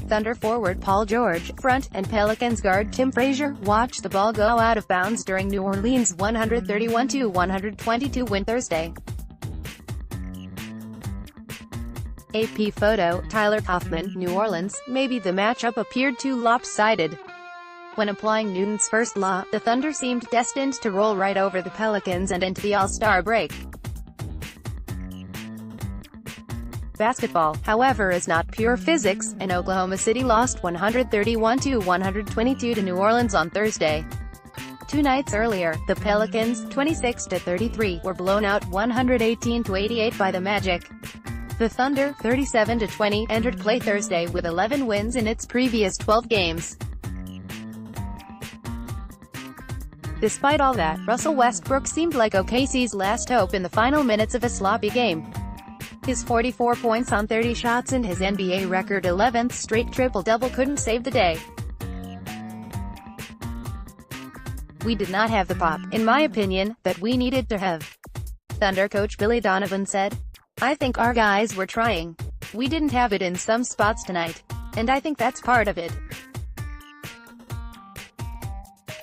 Thunder forward Paul George, front, and Pelicans guard Tim Frazier watched the ball go out of bounds during New Orleans' 131-122 win Thursday. AP photo, Tyler Kaufman, New Orleans. Maybe the matchup appeared too lopsided. When applying Newton's first law, the Thunder seemed destined to roll right over the Pelicans and into the All-Star break. Basketball, however, is not pure physics, and Oklahoma City lost 131-122 to New Orleans on Thursday. 2 nights earlier, the Pelicans, 26-33, were blown out 118-88 by the Magic. The Thunder, 37-20, entered play Thursday with 11 wins in its previous 12 games. Despite all that, Russell Westbrook seemed like OKC's last hope in the final minutes of a sloppy game. His 44 points on 30 shots and his NBA record 11th straight triple-double couldn't save the day. We did not have the pop, in my opinion, that we needed to have. Thunder coach Billy Donovan said, "I think our guys were trying. We didn't have it in some spots tonight. And I think that's part of it.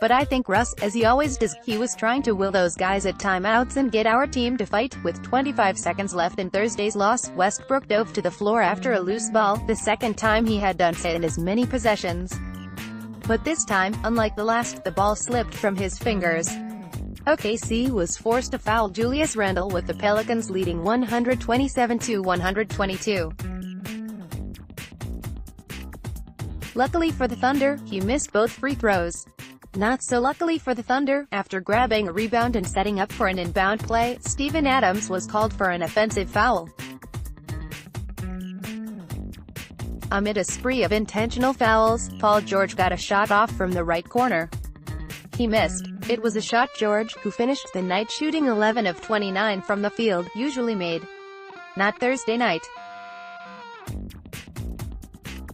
But I think Russ, as he always does, he was trying to will those guys at timeouts and get our team to fight." With 25 seconds left in Thursday's loss, Westbrook dove to the floor after a loose ball, the second time he had done so in as many possessions. But this time, unlike the last, the ball slipped from his fingers. OKC was forced to foul Julius Randle with the Pelicans leading 127-122. Luckily for the Thunder, he missed both free throws. Not so luckily for the Thunder, after grabbing a rebound and setting up for an inbound play, Steven Adams was called for an offensive foul. Amid a spree of intentional fouls, Paul George got a shot off from the right corner. He missed. It was a shot George, who finished the night shooting 11 of 29 from the field, usually made. Not Thursday night.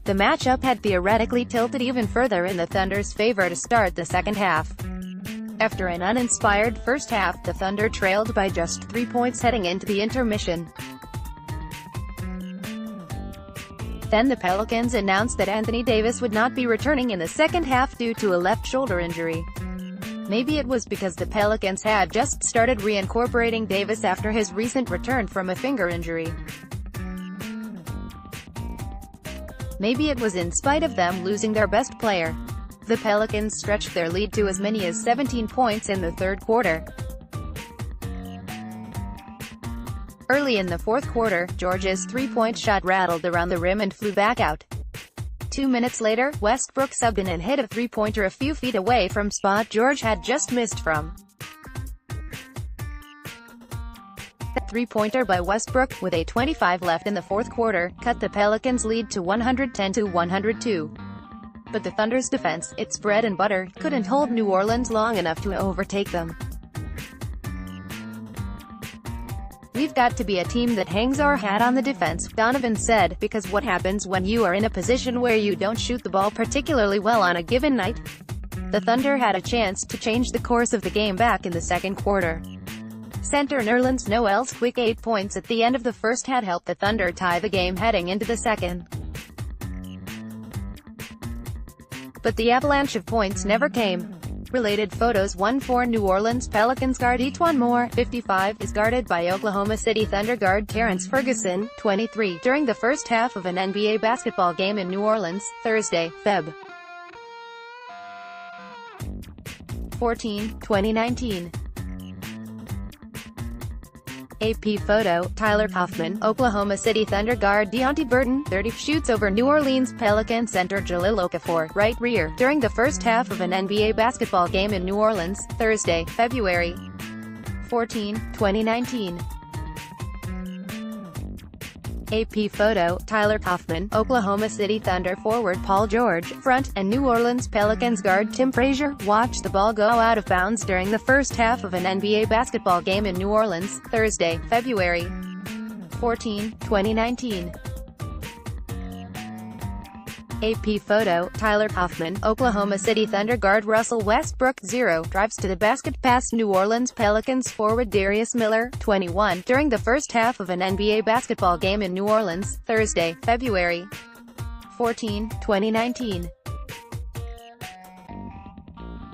The matchup had theoretically tilted even further in the Thunder's favor to start the second half. After an uninspired first half, the Thunder trailed by just 3 points heading into the intermission. Then the Pelicans announced that Anthony Davis would not be returning in the second half due to a left shoulder injury. Maybe it was because the Pelicans had just started reincorporating Davis after his recent return from a finger injury. Maybe it was in spite of them losing their best player. The Pelicans stretched their lead to as many as 17 points in the third quarter. Early in the fourth quarter, George's three-point shot rattled around the rim and flew back out. 2 minutes later, Westbrook subbed in and hit a three-pointer a few feet away from spot George had just missed from. That three-pointer by Westbrook, with a 25 left in the fourth quarter, cut the Pelicans' lead to 110-102. But the Thunder's defense, its bread and butter, couldn't hold New Orleans long enough to overtake them. "We've got to be a team that hangs our hat on the defense," Donovan said, "because what happens when you are in a position where you don't shoot the ball particularly well on a given night?" The Thunder had a chance to change the course of the game back in the second quarter. Center Nerlens Noel's quick 8 points at the end of the first had helped the Thunder tie the game heading into the second. But the avalanche of points never came. Related photos. 1-4 New Orleans Pelicans guard E'Twaun Moore, 55, is guarded by Oklahoma City Thunder guard Terrence Ferguson, 23, during the first half of an NBA basketball game in New Orleans, Thursday, Feb. 14, 2019. AP photo, Tyler Kaufman, Oklahoma City Thunder guard Deonte Burton, 30, shoots over New Orleans Pelican center Jahlil Okafor, right rear, during the first half of an NBA basketball game in New Orleans, Thursday, February 14, 2019. AP photo, Tyler Kaufman, Oklahoma City Thunder forward Paul George, front, and New Orleans Pelicans guard Tim Frazier watched the ball go out of bounds during the first half of an NBA basketball game in New Orleans, Thursday, February 14, 2019. AP photo, Tyler Kaufman, Oklahoma City Thunder guard Russell Westbrook, 0, drives to the basket past New Orleans Pelicans forward Darius Miller, 21, during the first half of an NBA basketball game in New Orleans, Thursday, February 14/2019.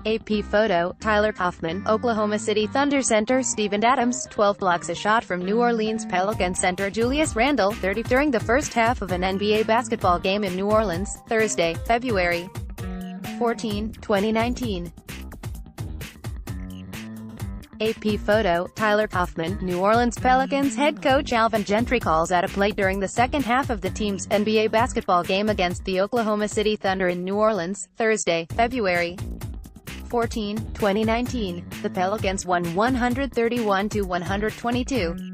AP photo, Tyler Kaufman, Oklahoma City Thunder center Steven Adams, 12 blocks a shot from New Orleans Pelicans center Julius Randle, 30, during the first half of an NBA basketball game in New Orleans, Thursday, February 14, 2019. AP photo, Tyler Kaufman, New Orleans Pelicans head coach Alvin Gentry calls out a play during the second half of the team's NBA basketball game against the Oklahoma City Thunder in New Orleans, Thursday, February 14, 2019. The Pelicans won 131-122.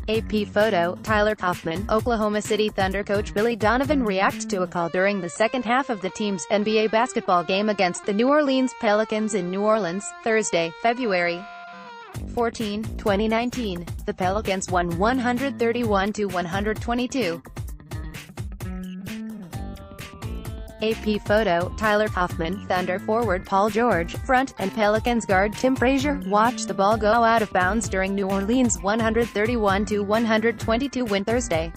AP photo, Tyler Kaufman, Oklahoma City Thunder coach Billy Donovan reacts to a call during the second half of the team's NBA basketball game against the New Orleans Pelicans in New Orleans, Thursday, February 14, 2019. The Pelicans won 131-122. AP photo, Tyler Kaufman, Thunder forward Paul George, front, and Pelicans guard Tim Frazier watched the ball go out of bounds during New Orleans' 131-122 win Thursday.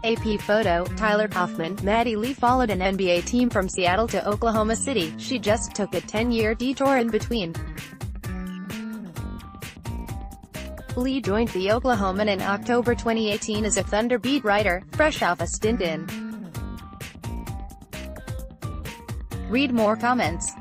AP photo, Tyler Kaufman, Maddie Lee followed an NBA team from Seattle to Oklahoma City. She just took a 10-year detour in between. Lee joined the Oklahoman in October 2018 as a Thunder beat writer, fresh off a stint in. Read more comments.